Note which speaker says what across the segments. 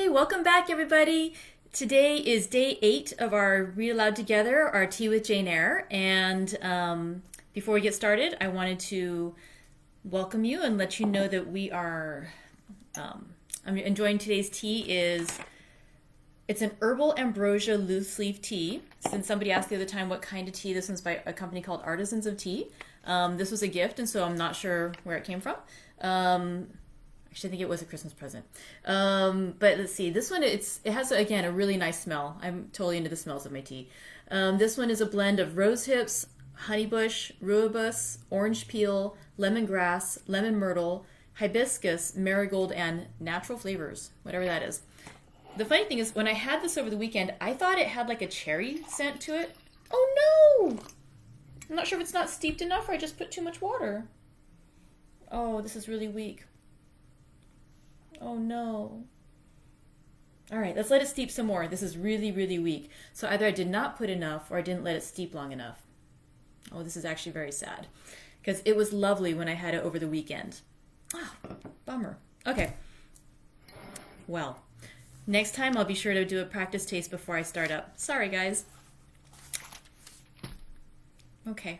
Speaker 1: Welcome back, everybody. Today is day 8 of our Read Aloud Together, our Tea with Jane Eyre. And before we get started, I wanted to welcome you and let you know that we are, I'm enjoying today's tea. It's an herbal ambrosia loose leaf tea. Since somebody asked the other time what kind of tea, this one's by a company called Artisans of Tea. This was a gift, and so I'm not sure where it came from. Actually, I think it was a Christmas present. But let's see. This one, it has, again, a really nice smell. I'm totally into the smells of my tea. This one is a blend of rose hips, honeybush, rooibos, orange peel, lemongrass, lemon myrtle, hibiscus, marigold, and natural flavors, whatever that is. The funny thing is, when I had this over the weekend, I thought it had like a cherry scent to it. Oh no! I'm not sure if it's not steeped enough or I just put too much water. Oh, this is really weak. Oh no. All right, let's let it steep some more. This is really, really weak. So either I did not put enough or I didn't let it steep long enough. Oh, this is actually very sad because it was lovely when I had it over the weekend. Ah, bummer. Okay. Well, next time I'll be sure to do a practice taste before I start up. Sorry, guys. Okay.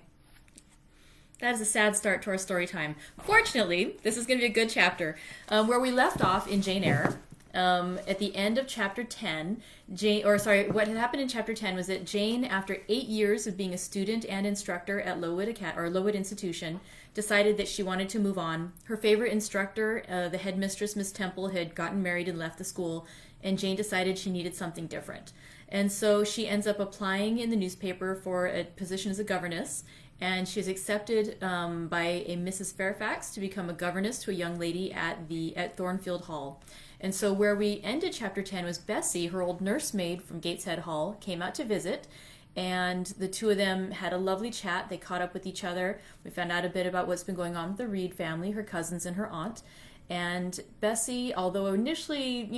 Speaker 1: That is a sad start to our story time. Fortunately, this is going to be a good chapter. Where we left off in Jane Eyre, at the end of chapter 10, what had happened in chapter 10 was that Jane, after 8 years of being a student and instructor at Lowood Institution, decided that she wanted to move on. Her favorite instructor, the headmistress, Miss Temple, had gotten married and left the school, and Jane decided she needed something different. And so she ends up applying in the newspaper for a position as a governess, and she is accepted by a Mrs. Fairfax to become a governess to a young lady at Thornfield Hall. And so where we ended chapter 10 was Bessie, her old nursemaid from Gateshead Hall, came out to visit, and the two of them had a lovely chat. They caught up with each other. We found out a bit about what's been going on with the Reed family, her cousins and her aunt. And Bessie, although initially,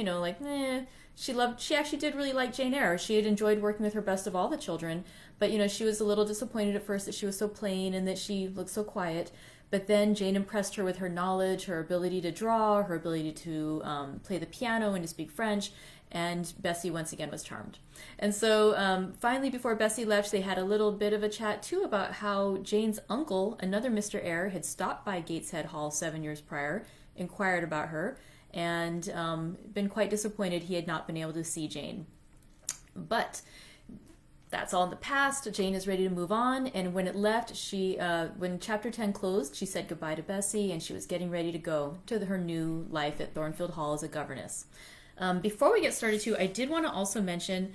Speaker 1: she actually did really like Jane Eyre. She had enjoyed working with her best of all the children, but she was a little disappointed at first that she was so plain and that she looked so quiet. But then Jane impressed her with her knowledge, her ability to draw, her ability to play the piano and to speak French, and Bessie once again was charmed. And so finally, before Bessie left, they had a little bit of a chat too about how Jane's uncle, another Mr. Eyre, had stopped by Gateshead Hall 7 years prior, inquired about her, and been quite disappointed he had not been able to see Jane. But that's all in the past. Jane is ready to move on, and when it left, when chapter 10 closed, she said goodbye to Bessie, and she was getting ready to go to her new life at Thornfield Hall as a governess. Before we get started too, I did want to also mention,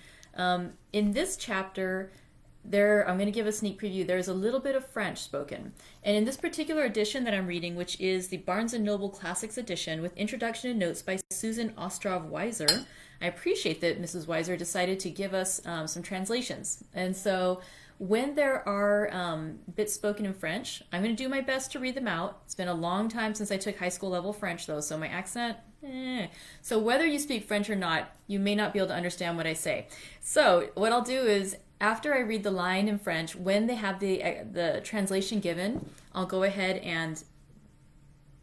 Speaker 1: in this chapter, I'm going to give a sneak preview. There's a little bit of French spoken. And in this particular edition that I'm reading, which is the Barnes & Noble Classics edition with introduction and notes by Susan Ostrov-Weiser, I appreciate that Mrs. Weiser decided to give us some translations. And so when there are bits spoken in French, I'm going to do my best to read them out. It's been a long time since I took high school level French, though, so my accent, So whether you speak French or not, you may not be able to understand what I say. So what I'll do is, after I read the line in French, when they have the translation given, I'll go ahead and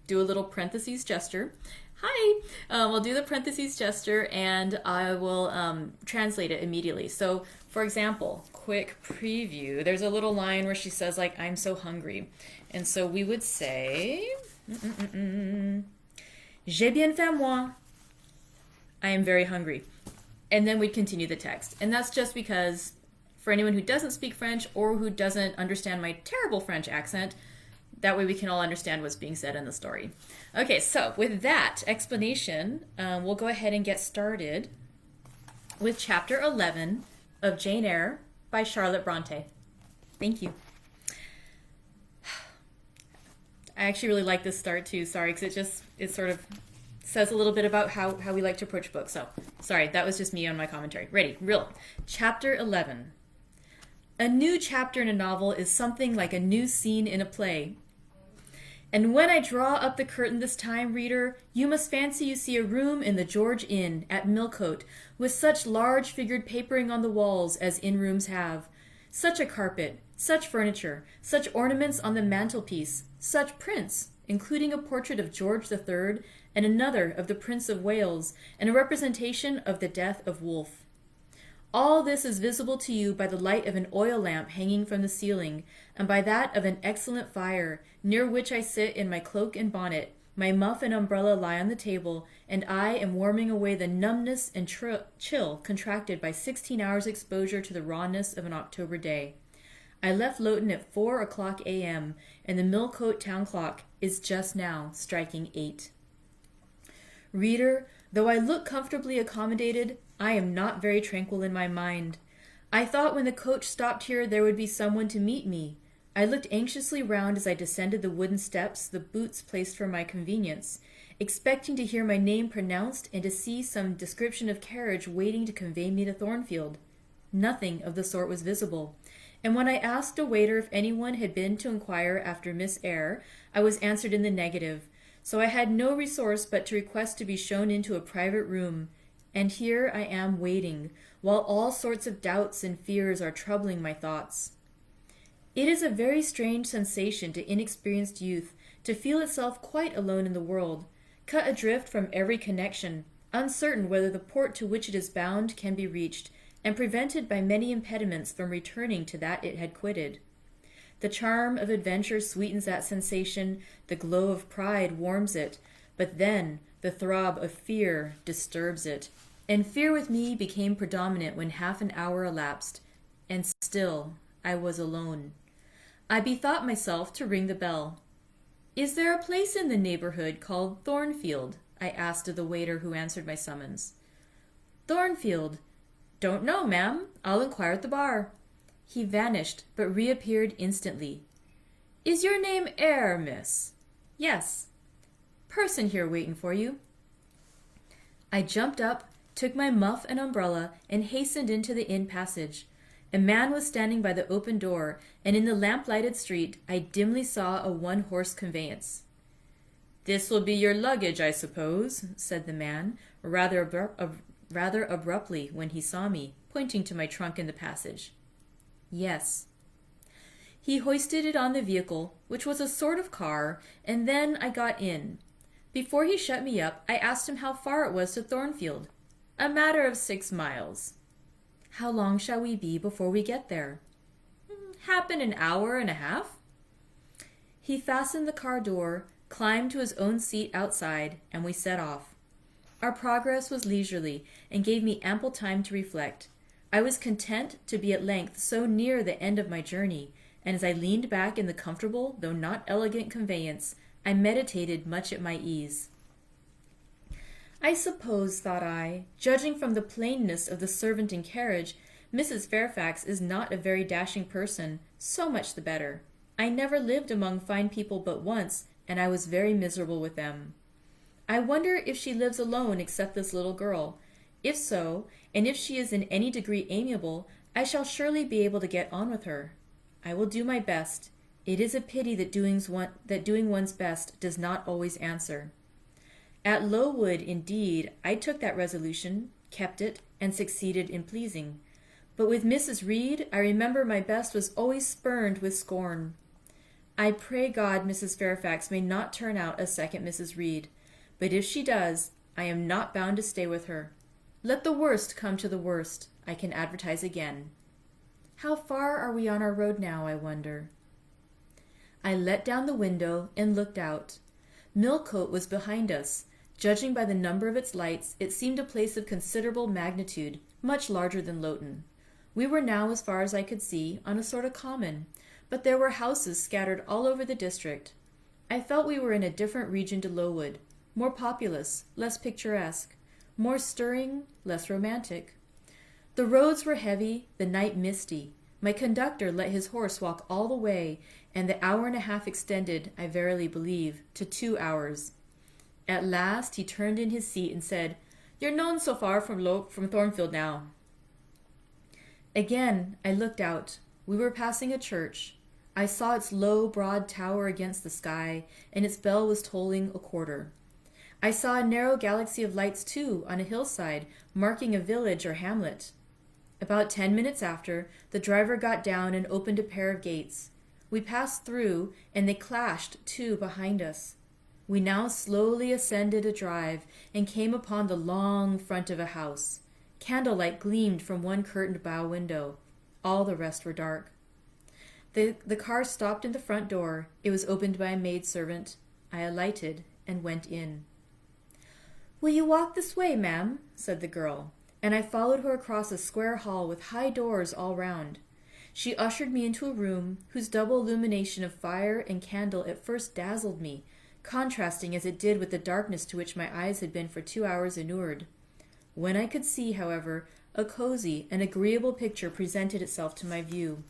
Speaker 1: do a little parentheses gesture. Hi! I'll do the parentheses gesture and I will translate it immediately. So, for example, quick preview. There's a little line where she says, I'm so hungry. And so we would say, J'ai bien faim moi. I am very hungry. And then we'd continue the text. And that's just because, for anyone who doesn't speak French or who doesn't understand my terrible French accent, that way we can all understand what's being said in the story. Okay, so with that explanation, we'll go ahead and get started with chapter 11 of Jane Eyre by Charlotte Brontë. Thank you. I actually really like this start too, sorry, because it sort of says a little bit about how we like to approach books. So, sorry, that was just me on my commentary. Ready, real. Chapter 11. A new chapter in a novel is something like a new scene in a play. And when I draw up the curtain this time, reader, you must fancy you see a room in the George Inn at Millcote, with such large-figured papering on the walls as inn-rooms have, such a carpet, such furniture, such ornaments on the mantelpiece, such prints, including a portrait of George III, and another of the Prince of Wales, and a representation of the death of Wolfe. All this is visible to you by the light of an oil lamp hanging from the ceiling, and by that of an excellent fire, near which I sit in my cloak and bonnet. My muff and umbrella lie on the table, and I am warming away the numbness and chill contracted by 16 hours' exposure to the rawness of an October day. I left Loughton at 4:00 a.m., and the Millcote town clock is just now striking 8. Reader, though I look comfortably accommodated, I am not very tranquil in my mind. I thought when the coach stopped here there would be someone to meet me. I looked anxiously round as I descended the wooden steps the boots placed for my convenience, expecting to hear my name pronounced and to see some description of carriage waiting to convey me to Thornfield. Nothing of the sort was visible, and when I asked a waiter if anyone had been to inquire after Miss Eyre, I was answered in the negative, so I had no resource but to request to be shown into a private room, and here I am waiting, while all sorts of doubts and fears are troubling my thoughts. It is a very strange sensation to inexperienced youth to feel itself quite alone in the world, cut adrift from every connection, uncertain whether the port to which it is bound can be reached, and prevented by many impediments from returning to that it had quitted. The charm of adventure sweetens that sensation, the glow of pride warms it, but then the throb of fear disturbs it, and fear with me became predominant when half an hour elapsed, and still I was alone. I bethought myself to ring the bell. "Is there a place in the neighborhood called Thornfield?" I asked of the waiter who answered my summons. "Thornfield? Don't know, ma'am. I'll inquire at the bar." He vanished, but reappeared instantly. "Is your name Eyre, miss?" "Yes." "Person here waiting for you." I jumped up, took my muff and umbrella, and hastened into the inn passage. A man was standing by the open door, and in the lamp-lighted street I dimly saw a one-horse conveyance. "This will be your luggage, I suppose," said the man, rather abruptly when he saw me, pointing to my trunk in the passage. "Yes." He hoisted it on the vehicle, which was a sort of car, and then I got in. Before he shut me up, I asked him how far it was to Thornfield. "A matter of 6 miles." "How long shall we be before we get there?" "Happen an hour and a half." He fastened the car door, climbed to his own seat outside, and we set off. Our progress was leisurely, and gave me ample time to reflect. I was content to be at length so near the end of my journey, and as I leaned back in the comfortable, though not elegant conveyance, I meditated much at my ease. I suppose, thought I, judging from the plainness of the servant and carriage, Mrs. Fairfax is not a very dashing person, so much the better. I never lived among fine people but once, and I was very miserable with them. I wonder if she lives alone except this little girl. If so, and if she is in any degree amiable, I shall surely be able to get on with her. I will do my best. It is a pity that doing one's best does not always answer. At Lowood, indeed, I took that resolution, kept it, and succeeded in pleasing. But with Mrs. Reed, I remember my best was always spurned with scorn. I pray God Mrs. Fairfax may not turn out a second Mrs. Reed, but if she does, I am not bound to stay with her. Let the worst come to the worst. I can advertise again. How far are we on our road now, I wonder? I let down the window and looked out. Millcote was behind us. Judging by the number of its lights, it seemed a place of considerable magnitude, much larger than Loughton. We were now, as far as I could see, on a sort of common, but there were houses scattered all over the district. I felt we were in a different region to Lowood, more populous, less picturesque, more stirring, less romantic. The roads were heavy, the night misty. My conductor let his horse walk all the way, and the hour and a half extended, I verily believe, to 2 hours. At last he turned in his seat and said, "You're none so far from Thornfield now." Again I looked out. We were passing a church. I saw its low, broad tower against the sky, and its bell was tolling a quarter. I saw a narrow galaxy of lights, too, on a hillside, marking a village or hamlet. About 10 minutes after, the driver got down and opened a pair of gates. We passed through, and they clashed to behind us. We now slowly ascended a drive and came upon the long front of a house. Candlelight gleamed from one curtained bow window. All the rest were dark. The car stopped in the front door. It was opened by a maidservant. I alighted and went in. "Will you walk this way, ma'am?" said the girl, and I followed her across a square hall with high doors all round. She ushered me into a room whose double illumination of fire and candle at first dazzled me, contrasting as it did with the darkness to which my eyes had been for 2 hours inured. When I could see, however, a cozy and agreeable picture presented itself to my view.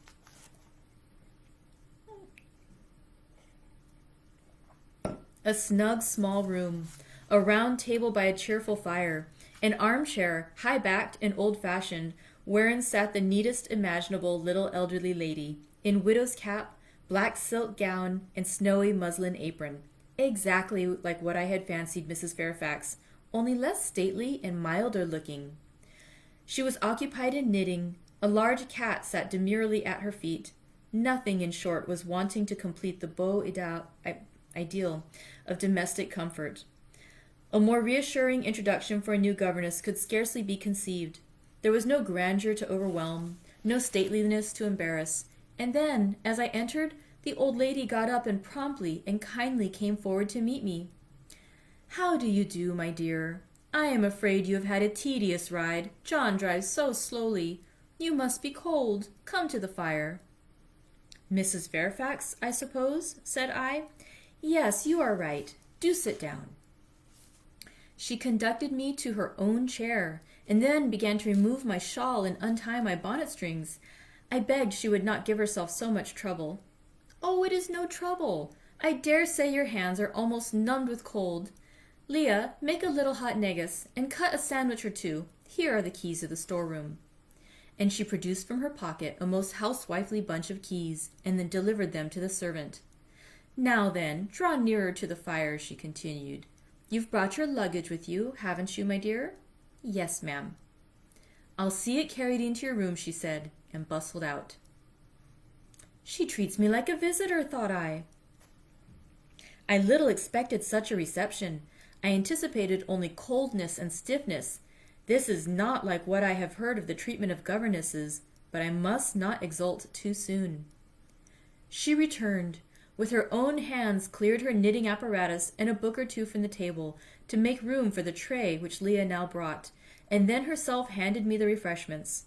Speaker 1: A snug small room, a round table by a cheerful fire, an armchair, high-backed and old-fashioned, wherein sat the neatest imaginable little elderly lady, in widow's cap, black silk gown, and snowy muslin apron, exactly like what I had fancied Mrs. Fairfax, only less stately and milder looking. She was occupied in knitting. A large cat sat demurely at her feet. Nothing, in short, was wanting to complete the beau ideal of domestic comfort. A more reassuring introduction for a new governess could scarcely be conceived. There was no grandeur to overwhelm, no stateliness to embarrass, and then, as I entered, the old lady got up and promptly and kindly came forward to meet me. "How do you do, my dear? I am afraid you have had a tedious ride. John drives so slowly. You must be cold. Come to the fire." "Mrs. Fairfax, I suppose?" said I. "Yes, you are right. Do sit down." She conducted me to her own chair, and then began to remove my shawl and untie my bonnet strings. I begged she would not give herself so much trouble. "Oh, it is no trouble. I dare say your hands are almost numbed with cold. Leah, make a little hot negus, and cut a sandwich or two. Here are the keys of the storeroom." And she produced from her pocket a most housewifely bunch of keys, and then delivered them to the servant. "Now then, draw nearer to the fire," she continued. "You've brought your luggage with you, haven't you, my dear?" "Yes, ma'am." "I'll see it carried into your room," she said, and bustled out. She treats me like a visitor, thought I. I little expected such a reception. I anticipated only coldness and stiffness. This is not like what I have heard of the treatment of governesses, but I must not exult too soon. She returned. With her own hands cleared her knitting apparatus and a book or two from the table, to make room for the tray which Leah now brought, and then herself handed me the refreshments.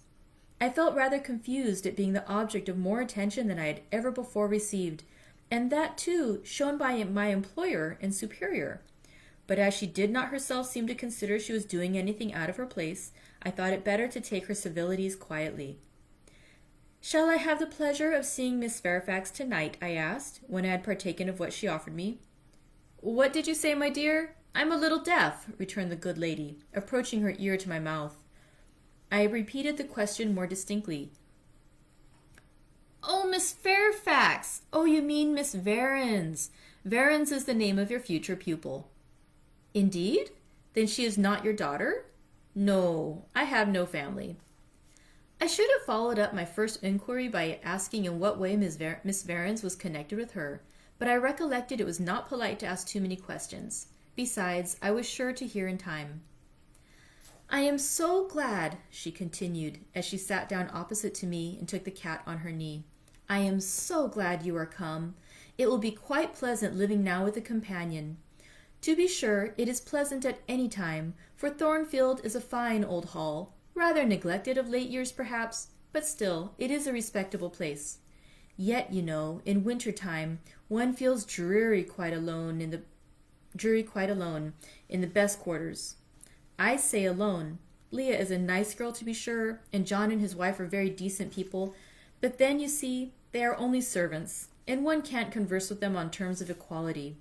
Speaker 1: I felt rather confused at being the object of more attention than I had ever before received, and that, too, shown by my employer and superior. But as she did not herself seem to consider she was doing anything out of her place, I thought it better to take her civilities quietly. "Shall I have the pleasure of seeing Miss Fairfax tonight?" I asked, when I had partaken of what she offered me. "What did you say, my dear? I'm a little deaf," returned the good lady, approaching her ear to my mouth. I repeated the question more distinctly. "Oh, Miss Fairfax! Oh, you mean Miss Varens. Varens is the name of your future pupil." "Indeed? Then she is not your daughter?" "No, I have no family." I should have followed up my first inquiry by asking in what way Miss Varens was connected with her, but I recollected it was not polite to ask too many questions. Besides, I was sure to hear in time. "I am so glad," she continued, as she sat down opposite to me and took the cat on her knee. "I am so glad you are come. It will be quite pleasant living now with a companion. To be sure, it is pleasant at any time, for Thornfield is a fine old hall, rather neglected of late years perhaps, but still it is a respectable place. Yet, you know, in winter time one feels dreary quite alone in the best quarters. I say alone. Leah is a nice girl to be sure, and John and his wife are very decent people, but then, you see, they are only servants, and one can't converse with them on terms of equality.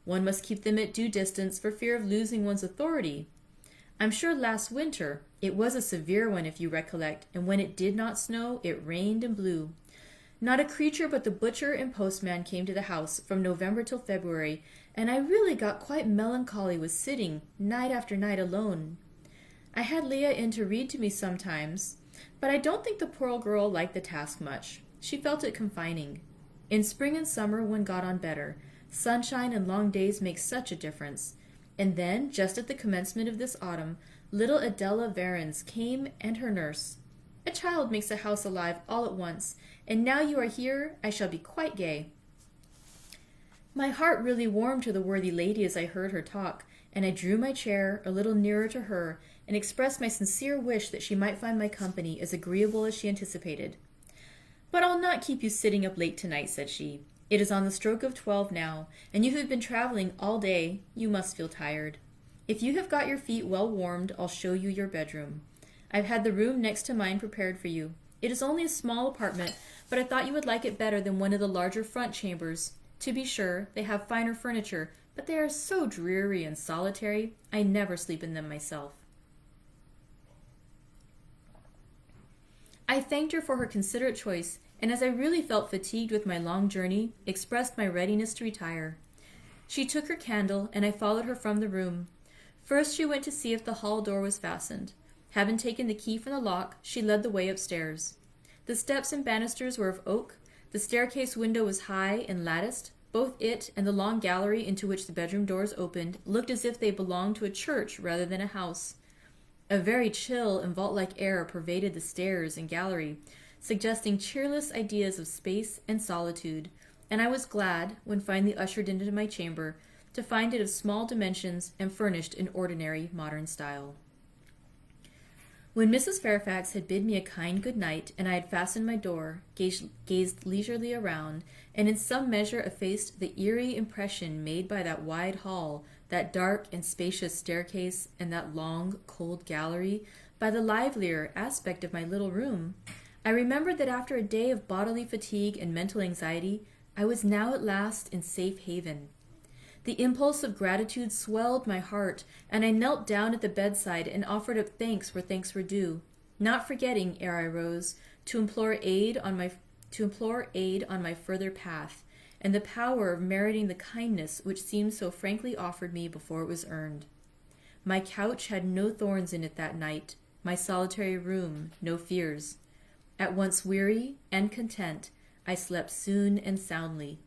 Speaker 1: One must keep them at due distance for fear of losing one's authority. I'm sure last winter it was a severe one, if you recollect, and when it did not snow, it rained and blew. Not a creature but the butcher and postman came to the house from November till February, and I really got quite melancholy with sitting night after night alone. I had Leah in to read to me sometimes, but I don't think the poor old girl liked the task much. She felt it confining. In spring and summer one got on better, Sunshine and long days make such a difference. And then, just at the commencement of this autumn, little Adela Varens came and her nurse. A child makes a house alive all at once, and now you are here, I shall be quite gay. My heart really warmed to the worthy lady as I heard her talk, and I drew my chair a little nearer to her and expressed my sincere wish that she might find my company as agreeable as she anticipated. "But I'll not keep you sitting up late tonight," said she. "It is on the stroke of 12 now, and you have been traveling all day. You must feel tired. If you have got your feet well warmed, I'll show you your bedroom. I've had the room next to mine prepared for you. It is only a small apartment, but I thought you would like it better than one of the larger front chambers. To be sure, they have finer furniture, but they are so dreary and solitary, I never sleep in them myself." I thanked her for her considerate choice, and as I really felt fatigued with my long journey, expressed my readiness to retire. She took her candle, and I followed her from the room. First she went to see if the hall door was fastened. Having taken the key from the lock, she led the way upstairs. The steps and banisters were of oak. The staircase window was high and latticed. Both it and the long gallery into which the bedroom doors opened looked as if they belonged to a church rather than a house. A very chill and vault-like air pervaded the stairs and gallery, suggesting cheerless ideas of space and solitude, and I was glad, when finally ushered into my chamber, to find it of small dimensions and furnished in ordinary modern style. When Mrs. Fairfax had bid me a kind good night, and I had fastened my door, gazed leisurely around, and in some measure effaced the eerie impression made by that wide hall, that dark and spacious staircase, and that long, cold gallery, by the livelier aspect of my little room, I remembered that after a day of bodily fatigue and mental anxiety, I was now at last in safe haven. The impulse of gratitude swelled my heart, and I knelt down at the bedside and offered up thanks where thanks were due, not forgetting, ere I rose, to implore aid on my further path, and the power of meriting the kindness which seemed so frankly offered me before it was earned. My couch had no thorns in it that night, my solitary room no fears. At once weary and content, I slept soon and soundly.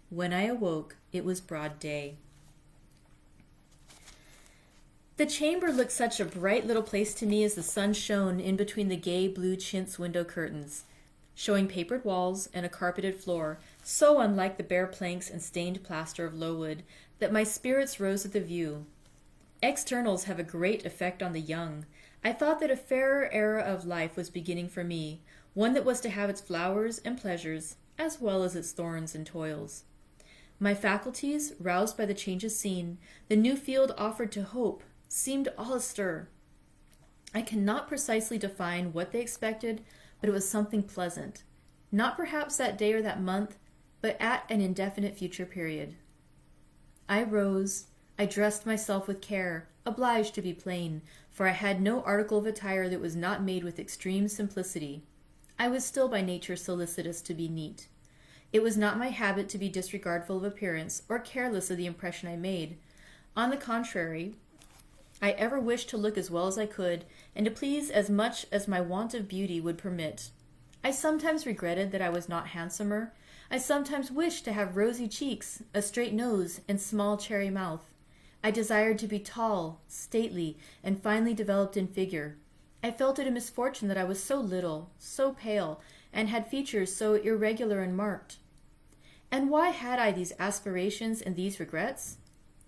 Speaker 1: When I awoke, it was broad day. The chamber looked such a bright little place to me as the sun shone in between the gay blue chintz window curtains, showing papered walls and a carpeted floor, so unlike the bare planks and stained plaster of Lowood, that my spirits rose at the view. Externals have a great effect on the young. I thought that a fairer era of life was beginning for me, one that was to have its flowers and pleasures, as well as its thorns and toils. My faculties, roused by the changes seen, the new field offered to hope, seemed all astir. I cannot precisely define what they expected, but it was something pleasant, not perhaps that day or that month, but at an indefinite future period. I rose, I dressed myself with care, obliged to be plain, for I had no article of attire that was not made with extreme simplicity. I was still by nature solicitous to be neat. It was not my habit to be disregardful of appearance or careless of the impression I made. On the contrary, I ever wished to look as well as I could, and to please as much as my want of beauty would permit. I sometimes regretted that I was not handsomer. I sometimes wished to have rosy cheeks, a straight nose, and small cherry mouth. I desired to be tall, stately, and finely developed in figure. I felt it a misfortune that I was so little, so pale, and had features so irregular and marked. And why had I these aspirations and these regrets?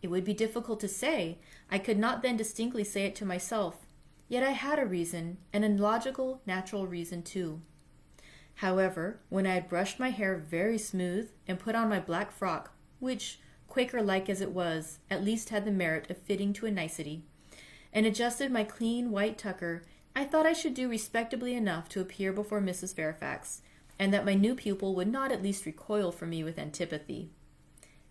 Speaker 1: It would be difficult to say. I could not then distinctly say it to myself. Yet I had a reason, and a logical, natural reason too. However, when I had brushed my hair very smooth and put on my black frock, which, Quaker-like as it was, at least had the merit of fitting to a nicety, and adjusted my clean white tucker, I thought I should do respectably enough to appear before Mrs. Fairfax, and that my new pupil would not at least recoil from me with antipathy.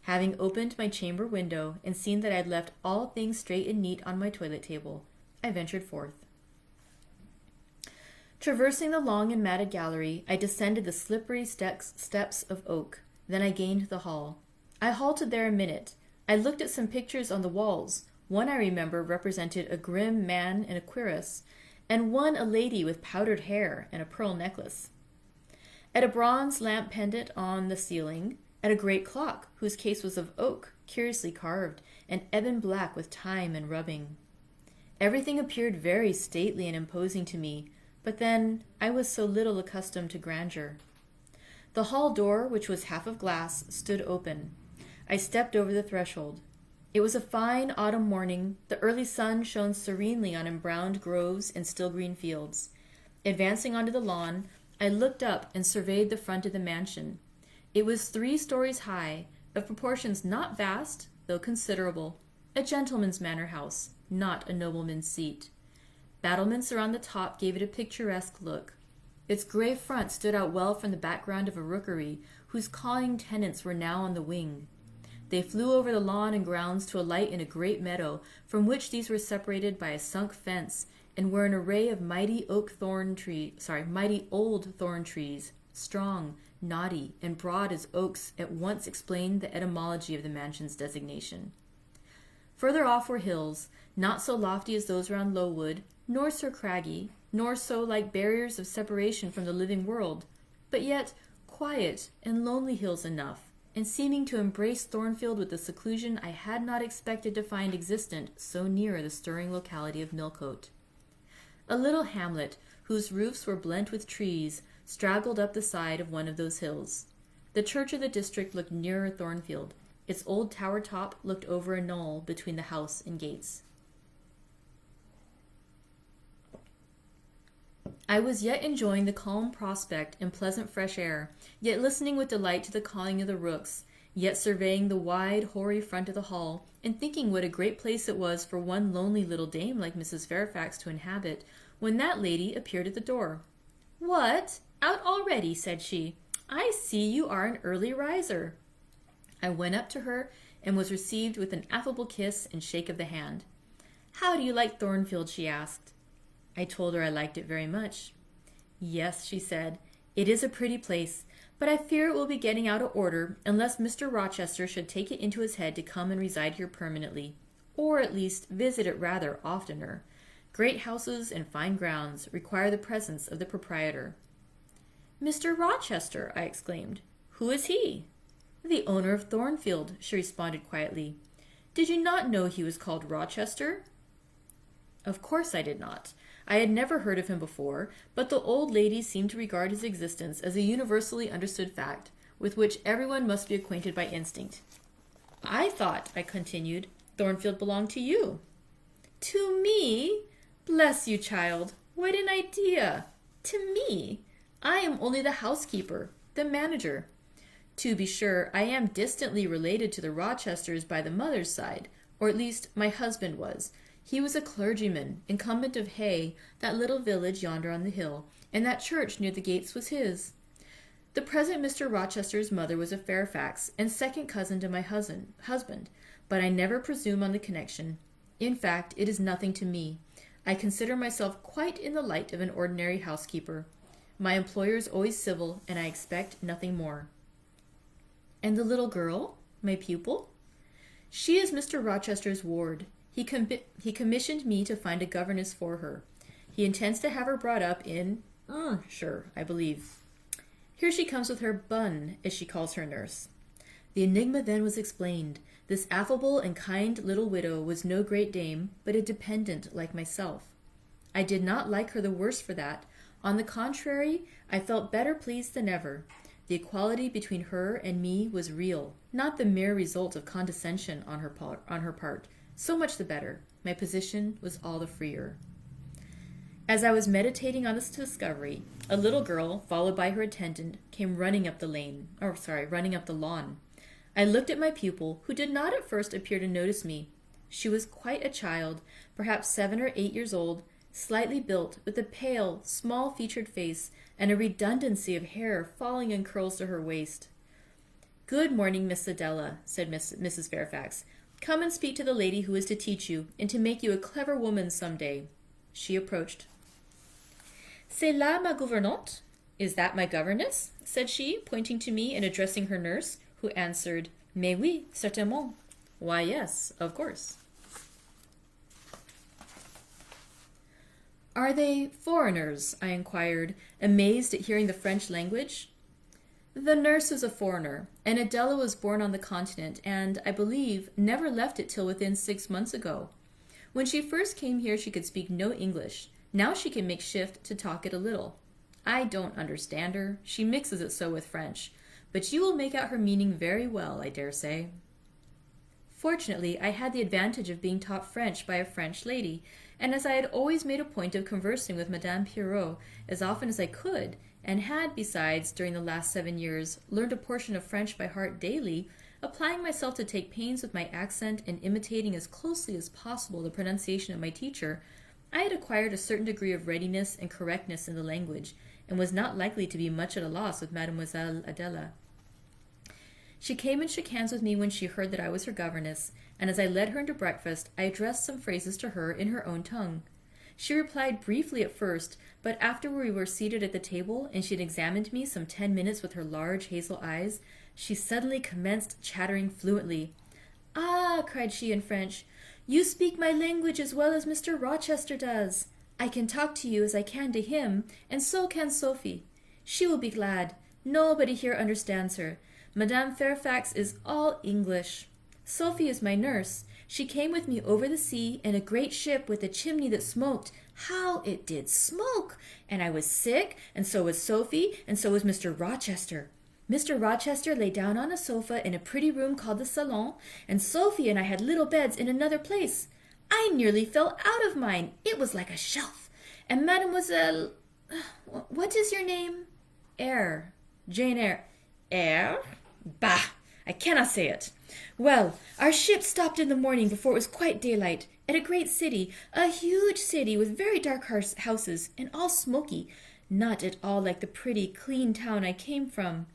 Speaker 1: Having opened my chamber window and seen that I had left all things straight and neat on my toilet table, I ventured forth. Traversing the long and matted gallery, I descended the slippery steps of oak. Then I gained the hall. I halted there a minute. I looked at some pictures on the walls. One, I remember, represented a grim man and a cuirass, and one a lady with powdered hair and a pearl necklace. At a bronze lamp pendant on the ceiling, at a great clock whose case was of oak, curiously carved, and ebon black with time and rubbing. Everything appeared very stately and imposing to me, but then I was so little accustomed to grandeur. The hall door, which was half of glass, stood open. I stepped over the threshold. It was a fine autumn morning. The early sun shone serenely on embrowned groves and still green fields. Advancing onto the lawn, I looked up and surveyed the front of the mansion. It was 3 stories high, of proportions not vast, though considerable, a gentleman's manor house, not a nobleman's seat. Battlements around the top gave it a picturesque look. Its gray front stood out well from the background of a rookery, whose cawing tenants were now on the wing. They flew over the lawn and grounds to alight in a great meadow, from which these were separated by a sunk fence, and were an array of mighty old thorn trees, strong, knotty, and broad as oaks, at once explained the etymology of the mansion's designation. Further off were hills, not so lofty as those round Lowood, nor so craggy, nor so like barriers of separation from the living world, but yet quiet and lonely hills enough, and seeming to embrace Thornfield with the seclusion I had not expected to find existent so near the stirring locality of Millcote. A little hamlet, whose roofs were blent with trees, straggled up the side of one of those hills. The church of the district looked nearer Thornfield. Its old tower top looked over a knoll between the house and gates. I was yet enjoying the calm prospect and pleasant fresh air, yet listening with delight to the cawing of the rooks, yet surveying the wide, hoary front of the hall, and thinking what a great place it was for one lonely little dame like Mrs. Fairfax to inhabit, when that lady appeared at the door. "What, out already?" said she. "I see you are an early riser." I went up to her and was received with an affable kiss and shake of the hand. "How do you like Thornfield?" she asked. I told her I liked it very much. "Yes," she said, "it is a pretty place, but I fear it will be getting out of order unless Mr. Rochester should take it into his head to come and reside here permanently, or at least visit it rather oftener. Great houses and fine grounds require the presence of the proprietor." "Mr. Rochester!" I exclaimed. "Who is he?" "The owner of Thornfield," she responded quietly. "Did you not know he was called Rochester?" Of course I did not. I had never heard of him before, but the old lady seemed to regard his existence as a universally understood fact, with which everyone must be acquainted by instinct. "I thought," I continued, "Thornfield belonged to you." "To me? Bless you, child. What an idea! To me? I am only the housekeeper, the manager. To be sure, I am distantly related to the Rochesters by the mother's side, or at least my husband was. He was a clergyman, incumbent of Hay, that little village yonder on the hill, and that church near the gates was his. The present Mr. Rochester's mother was a Fairfax, and second cousin to my husband, but I never presume on the connection. In fact, it is nothing to me. I consider myself quite in the light of an ordinary housekeeper. My employer is always civil, and I expect nothing more." "And the little girl, my pupil?" "She is Mr. Rochester's ward. He commissioned me to find a governess for her. He intends to have her brought up in shire, I believe. Here she comes with her Bun, as she calls her nurse." The enigma then was explained. This affable and kind little widow was no great dame, but a dependent like myself. I did not like her the worse for that. On the contrary, I felt better pleased than ever. The equality between her and me was real, not the mere result of condescension on her part. So much the better. My position was all the freer. As I was meditating on this discovery, a little girl, followed by her attendant, came running up the lawn. I looked at my pupil, who did not at first appear to notice me. She was quite a child, perhaps 7 or 8 years old, slightly built, with a pale, small-featured face, and a redundancy of hair falling in curls to her waist. "Good morning, Miss Adela," said Mrs. Fairfax. "Come and speak to the lady who is to teach you, and to make you a clever woman some day." She approached. "C'est là ma gouvernante?" "Is that my governess?" said she, pointing to me and addressing her nurse, who answered, "Mais oui, certainement." "Why, yes, of course." "Are they foreigners?" I inquired, amazed at hearing the French language. The nurse is a foreigner, and Adela was born on the continent and, I believe, never left it till within 6 months ago. When she first came here she could speak no English. Now she can make shift to talk it a little. I don't understand her. She mixes it so with French. But you will make out her meaning very well, I dare say. Fortunately, I had the advantage of being taught French by a French lady, and as I had always made a point of conversing with Madame Pierrot as often as I could, and had, besides, during the last 7 years, learned a portion of French by heart daily, applying myself to take pains with my accent and imitating as closely as possible the pronunciation of my teacher, I had acquired a certain degree of readiness and correctness in the language, and was not likely to be much at a loss with Mademoiselle Adela. She came and shook hands with me when she heard that I was her governess, and as I led her into breakfast, I addressed some phrases to her in her own tongue. She replied briefly at first, but after we were seated at the table and she had examined me some 10 minutes with her large hazel eyes, she suddenly commenced chattering fluently. "Ah," cried she in French, "you speak my language as well as Mr. Rochester does. I can talk to you as I can to him, and so can Sophie. She will be glad. Nobody here understands her. Madame Fairfax is all English. Sophie is my nurse. She came with me over the sea in a great ship with a chimney that smoked. How it did smoke! And I was sick, and so was Sophie, and so was Mr. Rochester. Mr. Rochester lay down on a sofa in a pretty room called the salon, and Sophie and I had little beds in another place. I nearly fell out of mine. It was like a shelf. And Mademoiselle... what is your name?" "Eyre. Jane Eyre." "Eyre? Bah! I cannot say it. Well, our ship stopped in the morning before it was quite daylight, at a great city, a huge city with very dark houses, and all smoky, not at all like the pretty, clean town I came from.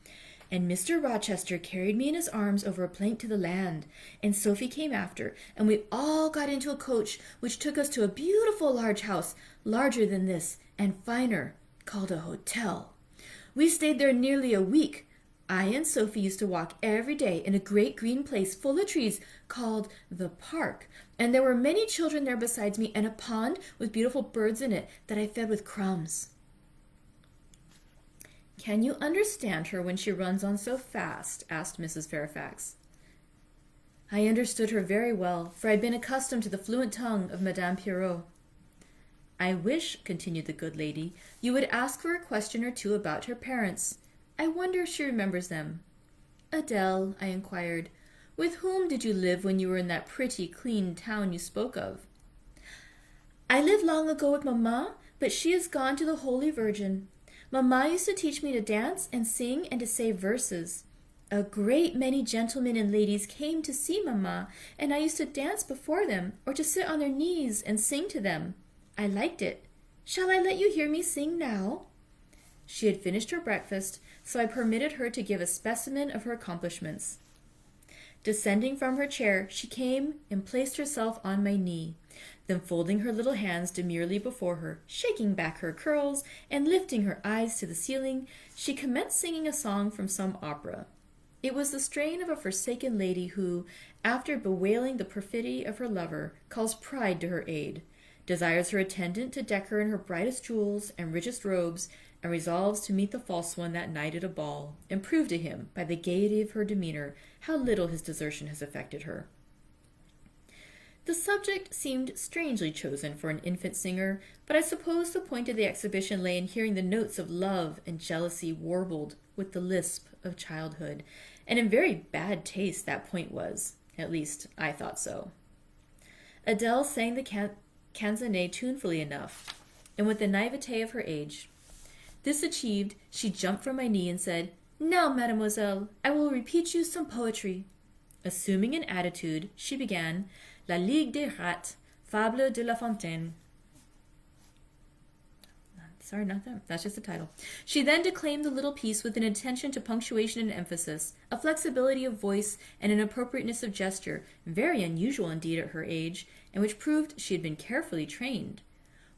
Speaker 1: And Mr. Rochester carried me in his arms over a plank to the land, and Sophie came after, and we all got into a coach which took us to a beautiful large house, larger than this, and finer, called a hotel. We stayed there nearly a week. I and Sophie used to walk every day in a great green place full of trees called the park, and there were many children there besides me, and a pond with beautiful birds in it that I fed with crumbs." "Can you understand her when she runs on so fast?" asked Mrs. Fairfax. I understood her very well, for I had been accustomed to the fluent tongue of Madame Pierrot. "I wish," continued the good lady, "you would ask her a question or two about her parents. I wonder if she remembers them." "Adele," I inquired, "with whom did you live when you were in that pretty, clean town you spoke of?" "I lived long ago with Mamma, but she is gone to the Holy Virgin. Mamma used to teach me to dance and sing and to say verses. A great many gentlemen and ladies came to see Mamma, and I used to dance before them, or to sit on their knees and sing to them. I liked it. Shall I let you hear me sing now?" She had finished her breakfast, so I permitted her to give a specimen of her accomplishments. Descending from her chair, she came and placed herself on my knee. Then folding her little hands demurely before her, shaking back her curls, and lifting her eyes to the ceiling, she commenced singing a song from some opera. It was the strain of a forsaken lady who, after bewailing the perfidy of her lover, calls pride to her aid, desires her attendant to deck her in her brightest jewels and richest robes, and resolves to meet the false one that night at a ball, and prove to him, by the gaiety of her demeanor, how little his desertion has affected her. The subject seemed strangely chosen for an infant singer, but I suppose the point of the exhibition lay in hearing the notes of love and jealousy warbled with the lisp of childhood, and in very bad taste that point was. At least, I thought so. Adele sang the canzonet tunefully enough, and with the naivete of her age. This achieved, she jumped from my knee and said, "Now, mademoiselle, I will repeat you some poetry." Assuming an attitude, she began, "La Ligue des Rats, Fable de La Fontaine." Sorry, not that. That's just the title. She then declaimed the little piece with an attention to punctuation and emphasis, a flexibility of voice, and an appropriateness of gesture, very unusual indeed at her age, and which proved she had been carefully trained.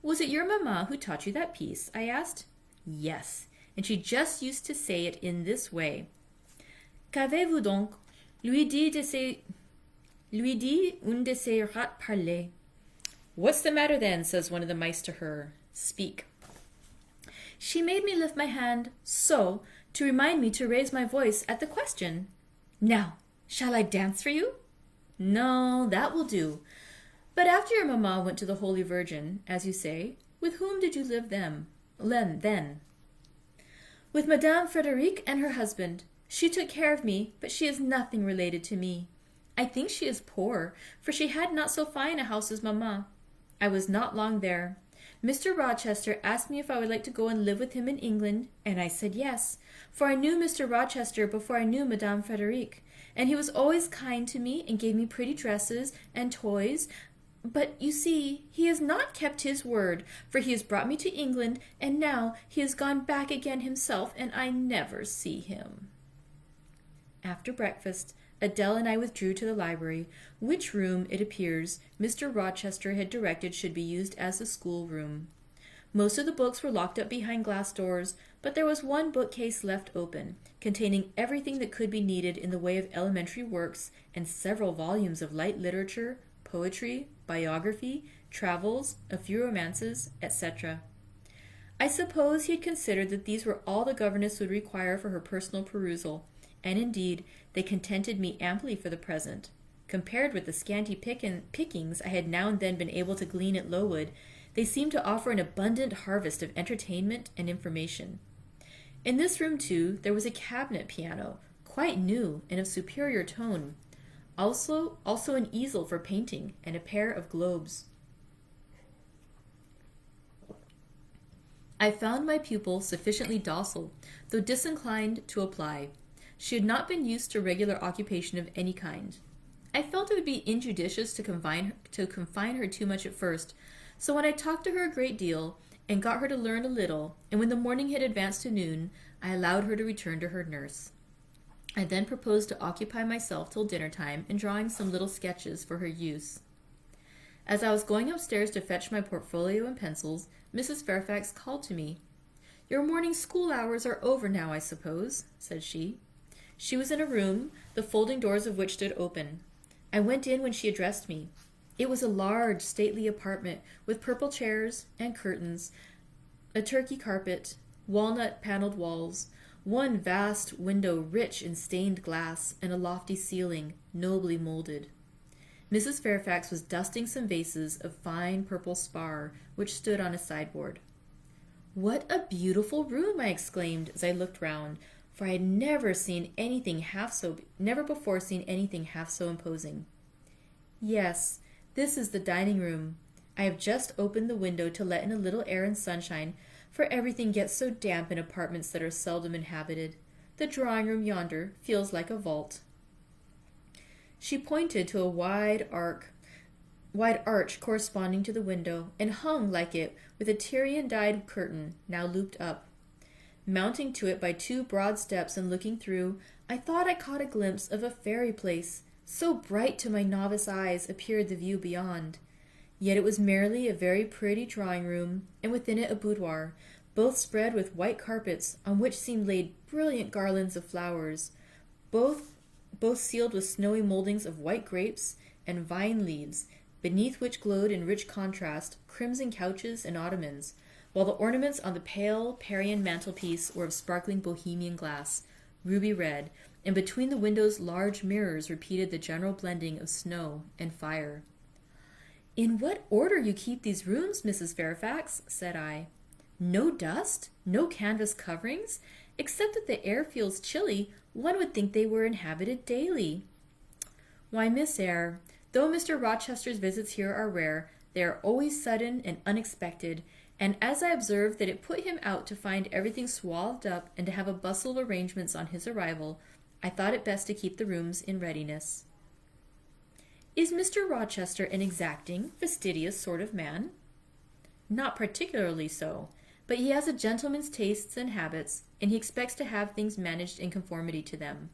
Speaker 1: "Was it your mamma who taught you that piece?" I asked. "Yes, and she just used to say it in this way. Qu'avez-vous donc? Lui dit un de ses rats parler." "What's the matter then?" says one of the mice to her. "Speak." "She made me lift my hand, so, to remind me to raise my voice at the question. Now, shall I dance for you? No, that will do. But after your mamma went to the Holy Virgin, as you say, with whom did you live then? With Madame Frederique and her husband. She took care of me, but she is nothing related to me. I think she is poor, for she had not so fine a house as mamma. I was not long there. Mr. Rochester asked me if I would like to go and live with him in England, and I said yes, for I knew Mr. Rochester before I knew Madame Frederique, and he was always kind to me and gave me pretty dresses and toys. But, you see, he has not kept his word, for he has brought me to England, and now he has gone back again himself, and I never see him. After breakfast, Adele and I withdrew to the library, which room, it appears, Mr. Rochester had directed should be used as a schoolroom. Most of the books were locked up behind glass doors, but there was one bookcase left open, containing everything that could be needed in the way of elementary works, and several volumes of light literature, poetry, biography, travels, a few romances, etc. I suppose he had considered that these were all the governess would require for her personal perusal, and indeed they contented me amply for the present. Compared with the scanty pickings I had now and then been able to glean at Lowood, they seemed to offer an abundant harvest of entertainment and information. In this room, too, there was a cabinet piano, quite new and of superior tone, also an easel for painting and a pair of globes. I found my pupil sufficiently docile, though disinclined to apply. She had not been used to regular occupation of any kind. I felt it would be injudicious to confine her too much at first, so when I talked to her a great deal, and got her to learn a little, and when the morning had advanced to noon, I allowed her to return to her nurse. I then proposed to occupy myself till dinner time in drawing some little sketches for her use. As I was going upstairs to fetch my portfolio and pencils, Mrs. Fairfax called to me. "Your morning school hours are over now, I suppose," said she. She was in a room, the folding doors of which stood open. I went in when she addressed me. It was a large, stately apartment, with purple chairs and curtains, a Turkey carpet, walnut-panelled walls, one vast window rich in stained glass, and a lofty ceiling, nobly moulded. Mrs. Fairfax was dusting some vases of fine purple spar, which stood on a sideboard. "What a beautiful room!" I exclaimed as I looked round, for I had never before seen anything half so imposing. "Yes, this is the dining room. I have just opened the window to let in a little air and sunshine, for everything gets so damp in apartments that are seldom inhabited. The drawing-room yonder feels like a vault." She pointed to a wide arch corresponding to the window, and hung like it with a Tyrian-dyed curtain, now looped up. Mounting to it by two broad steps and looking through, I thought I caught a glimpse of a fairy place, so bright to my novice eyes appeared the view beyond. Yet it was merely a very pretty drawing-room, and within it a boudoir, both spread with white carpets, on which seemed laid brilliant garlands of flowers, both sealed with snowy mouldings of white grapes and vine leaves, beneath which glowed in rich contrast crimson couches and ottomans, while the ornaments on the pale Parian mantelpiece were of sparkling Bohemian glass, ruby red, and between the windows large mirrors repeated the general blending of snow and fire. "In what order you keep these rooms, Mrs. Fairfax," said I. "No dust? No canvas coverings? Except that the air feels chilly, one would think they were inhabited daily." "Why, Miss Eyre, though Mr. Rochester's visits here are rare, they are always sudden and unexpected, and as I observed that it put him out to find everything swathed up and to have a bustle of arrangements on his arrival, I thought it best to keep the rooms in readiness." "Is Mr. Rochester an exacting, fastidious sort of man?" "Not particularly so, but he has a gentleman's tastes and habits, and he expects to have things managed in conformity to them."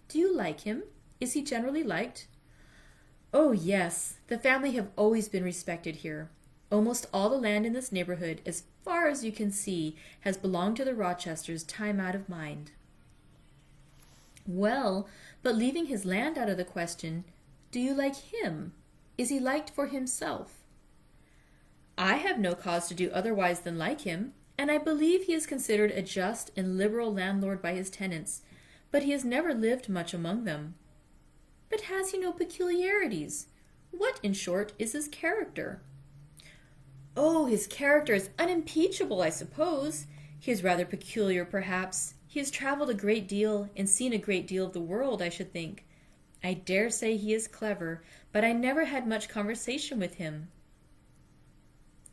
Speaker 1: "Do you like him? Is he generally liked?" "Oh, yes. The family have always been respected here. Almost all the land in this neighborhood, as far as you can see, has belonged to the Rochesters time out of mind." "Well, but leaving his land out of the question, do you like him? Is he liked for himself?" "I have no cause to do otherwise than like him, and I believe he is considered a just and liberal landlord by his tenants, but he has never lived much among them. But has he no peculiarities? What, in short, is his character? Oh, his character is unimpeachable, I suppose. He is rather peculiar, perhaps. He has traveled a great deal and seen a great deal of the world, I should think. I dare say he is clever, but I never had much conversation with him.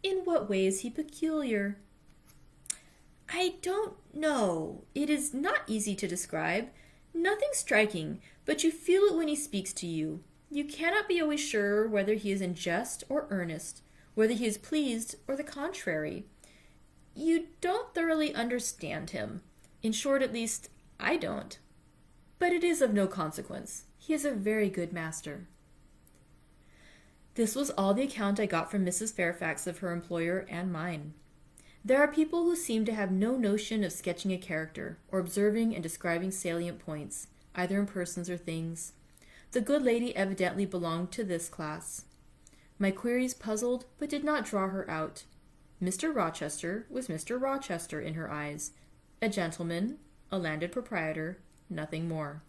Speaker 1: In what way is he peculiar? I don't know. It is not easy to describe. Nothing striking, but you feel it when he speaks to you. You cannot be always sure whether he is in jest or earnest, whether he is pleased or the contrary. You don't thoroughly understand him. In short, at least, I don't. But it is of no consequence. He is a very good master. This was all the account I got from Mrs. Fairfax of her employer and mine. There are people who seem to have no notion of sketching a character, or observing and describing salient points, either in persons or things. The good lady evidently belonged to this class. My queries puzzled, but did not draw her out. Mr. Rochester was Mr. Rochester in her eyes, a gentleman, a landed proprietor, nothing more.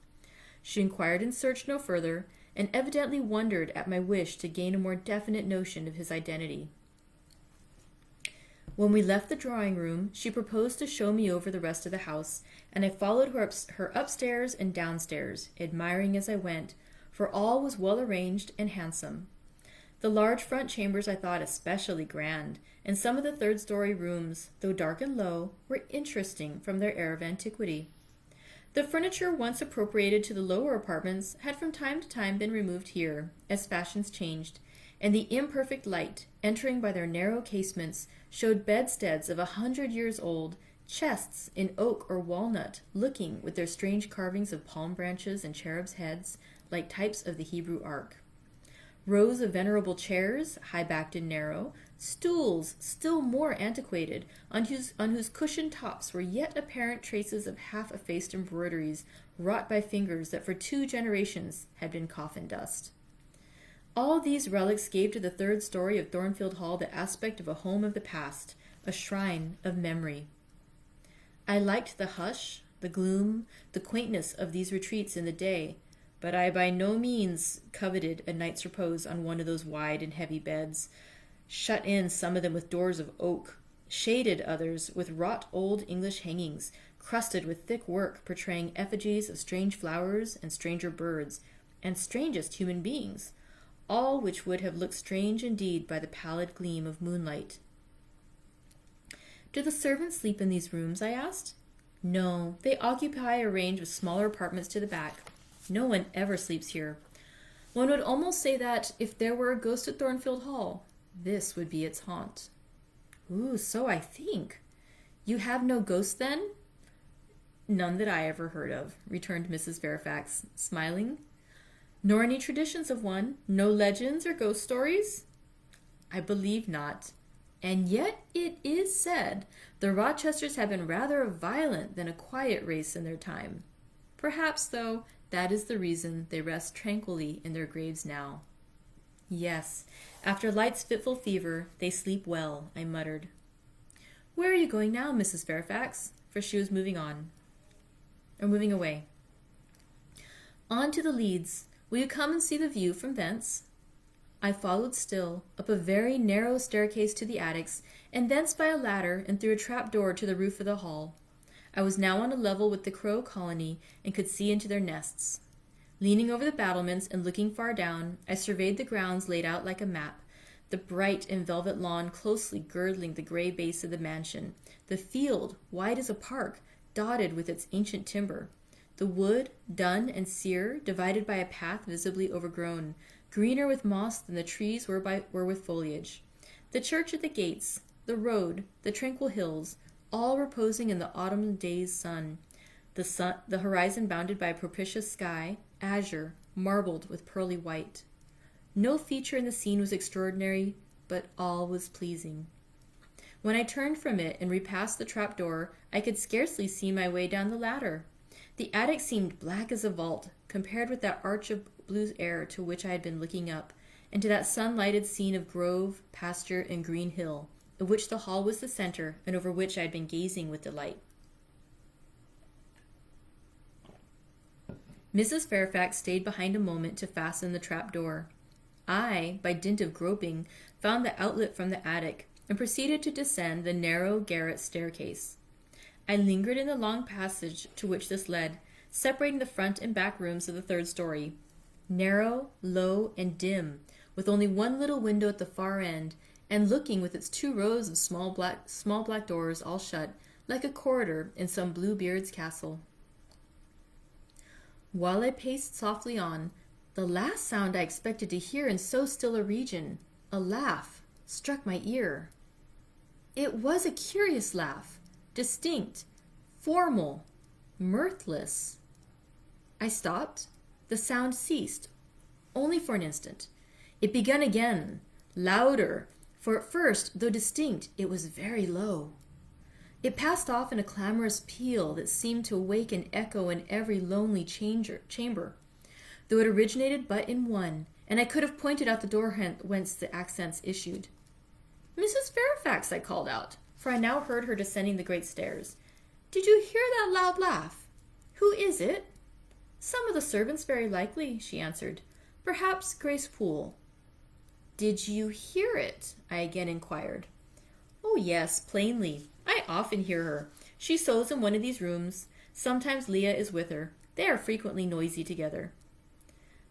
Speaker 1: She inquired and searched no further, and evidently wondered at my wish to gain a more definite notion of his identity. When we left the drawing-room, she proposed to show me over the rest of the house, and I followed her upstairs and downstairs, admiring as I went, for all was well arranged and handsome. The large front chambers I thought especially grand, and some of the third-story rooms, though dark and low, were interesting from their air of antiquity. The furniture once appropriated to the lower apartments had from time to time been removed here, as fashions changed, and the imperfect light, entering by their narrow casements, showed bedsteads of 100 years old, chests in oak or walnut, looking, with their strange carvings of palm branches and cherubs' heads, like types of the Hebrew Ark. Rows of venerable chairs, high-backed and narrow, stools still more antiquated, on whose cushioned tops were yet apparent traces of half-effaced embroideries wrought by fingers that for 2 generations had been coffin dust. All these relics gave to the third story of Thornfield Hall the aspect of a home of the past, a shrine of memory. I liked the hush, the gloom, the quaintness of these retreats in the day, but I by no means coveted a night's repose on one of those wide and heavy beds, shut in some of them with doors of oak, shaded others with wrought old English hangings, crusted with thick work portraying effigies of strange flowers and stranger birds, and strangest human beings, all which would have looked strange indeed by the pallid gleam of moonlight. Do the servants sleep in these rooms? I asked. No, they occupy a range of smaller apartments to the back. No one ever sleeps here. One would almost say that, if there were a ghost at Thornfield Hall, this would be its haunt. Ooh, so I think. You have no ghosts, then? None that I ever heard of, returned Mrs. Fairfax, smiling. Nor any traditions of one? No legends or ghost stories? I believe not. And yet it is said the Rochesters have been rather a violent than a quiet race in their time. Perhaps, though, that is the reason they rest tranquilly in their graves now. Yes, after Light's fitful fever, they sleep well, I muttered. Where are you going now, Mrs. Fairfax? For she was moving away. On to the Leads. Will you come and see the view from thence? I followed still, up a very narrow staircase to the attics, and thence by a ladder and through a trap-door to the roof of the hall. I was now on a level with the crow colony and could see into their nests. Leaning over the battlements and looking far down, I surveyed the grounds laid out like a map, the bright and velvet lawn closely girdling the gray base of the mansion, the field, wide as a park, dotted with its ancient timber, the wood, dun and sere, divided by a path visibly overgrown, greener with moss than the trees were with foliage, the church at the gates, the road, the tranquil hills, all reposing in the autumn day's sun, the horizon bounded by a propitious sky, azure, marbled with pearly white. No feature in the scene was extraordinary, but all was pleasing. When I turned from it and repassed the trap-door, I could scarcely see my way down the ladder. The attic seemed black as a vault, compared with that arch of blue air to which I had been looking up, and to that sun-lighted scene of grove, pasture, and green hill, of which the hall was the center and over which I had been gazing with delight. Mrs. Fairfax stayed behind a moment to fasten the trap door. I, by dint of groping, found the outlet from the attic and proceeded to descend the narrow garret staircase. I lingered in the long passage to which this led, separating the front and back rooms of the third story. Narrow, low, and dim, with only one little window at the far end, and looking with its 2 rows of small black doors all shut, like a corridor in some Bluebeard's castle. While I paced softly on, the last sound I expected to hear in so still a region, a laugh, struck my ear. It was a curious laugh, distinct, formal, mirthless. I stopped. The sound ceased, only for an instant. It began again, louder, for at first, though distinct, it was very low. It passed off in a clamorous peal that seemed to awake an echo in every lonely chamber, though it originated but in one, and I could have pointed out the door whence the accents issued. "Mrs. Fairfax," I called out, for I now heard her descending the great stairs. "Did you hear that loud laugh? Who is it?" "Some of the servants, very likely," she answered. "Perhaps Grace Poole." "Did you hear it?" I again inquired. "Oh, yes, plainly. I often hear her. She sews in one of these rooms. Sometimes Leah is with her. They are frequently noisy together."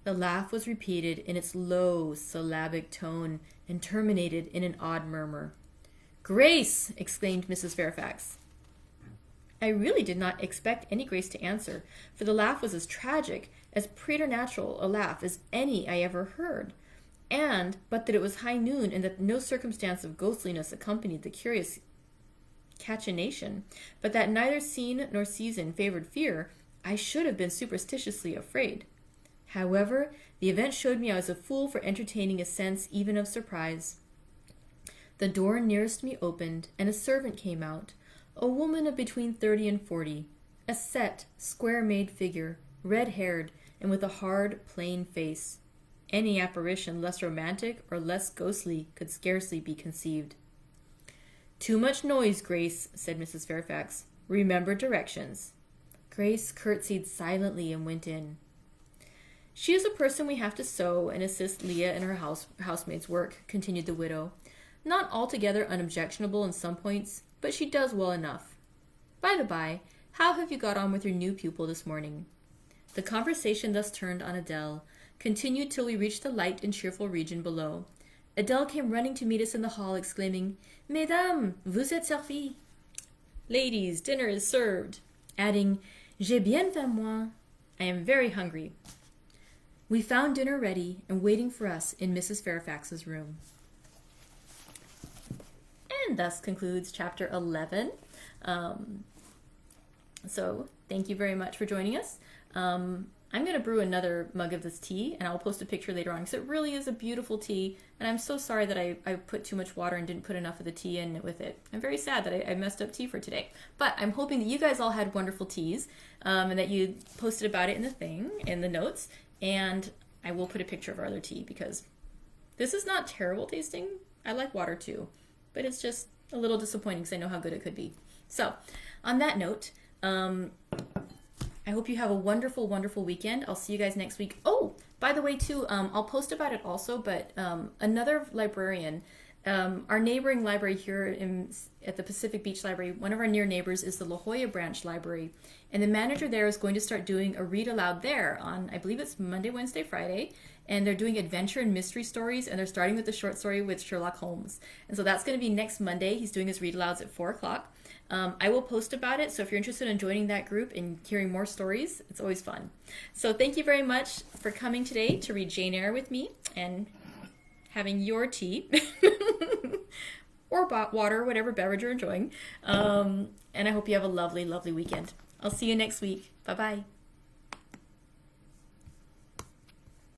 Speaker 1: The laugh was repeated in its low, syllabic tone and terminated in an odd murmur. "Grace!" exclaimed Mrs. Fairfax. I really did not expect any Grace to answer, for the laugh was as tragic, as preternatural a laugh as any I ever heard, and, but that it was high noon and that no circumstance of ghostliness accompanied the curious cachinnation, but that neither scene nor season favored fear, I should have been superstitiously afraid. However, the event showed me I was a fool for entertaining a sense even of surprise. The door nearest me opened, and a servant came out, a woman of between 30 and 40, a set, square-made figure, red-haired, and with a hard, plain face. Any apparition less romantic or less ghostly could scarcely be conceived. "Too much noise, Grace," said Mrs. Fairfax. "Remember directions." Grace curtsied silently and went in. "She is a person we have to sew and assist Leah in her housemaid's work," continued the widow. "Not altogether unobjectionable in some points, but she does well enough. By the by, how have you got on with your new pupil this morning?" The conversation thus turned on Adele, continued till we reached the light and cheerful region below. Adele came running to meet us in the hall, exclaiming, "Mesdames, vous êtes servies." "Ladies, dinner is served," adding, "J'ai bien faim, moi." I am very hungry. We found dinner ready and waiting for us in Mrs. Fairfax's room. And thus concludes chapter 11. So thank you very much for joining us. I'm going to brew another mug of this tea, and I'll post a picture later on, because it really is a beautiful tea, and I'm so sorry that I put too much water and didn't put enough of the tea in with it. I'm very sad that I messed up tea for today. But I'm hoping that you guys all had wonderful teas, and that you posted about it in the notes, and I will put a picture of our other tea, because this is not terrible tasting. I like water too, but it's just a little disappointing because I know how good it could be. So, on that note, I hope you have a wonderful, wonderful weekend. I'll see you guys next week. Oh, by the way, too, I'll post about it also, but another librarian, our neighboring library here at the Pacific Beach Library, one of our near neighbors is the La Jolla Branch Library, and the manager there is going to start doing a read aloud there on, I believe it's Monday, Wednesday, Friday, and they're doing adventure and mystery stories, and they're starting with the short story with Sherlock Holmes. And so that's going to be next Monday. He's doing his read alouds at 4 o'clock. I will post about it, so if you're interested in joining that group and hearing more stories, it's always fun. So thank you very much for coming today to read Jane Eyre with me and having your tea or water, whatever beverage you're enjoying. And I hope you have a lovely, lovely weekend. I'll see you next week. Bye-bye.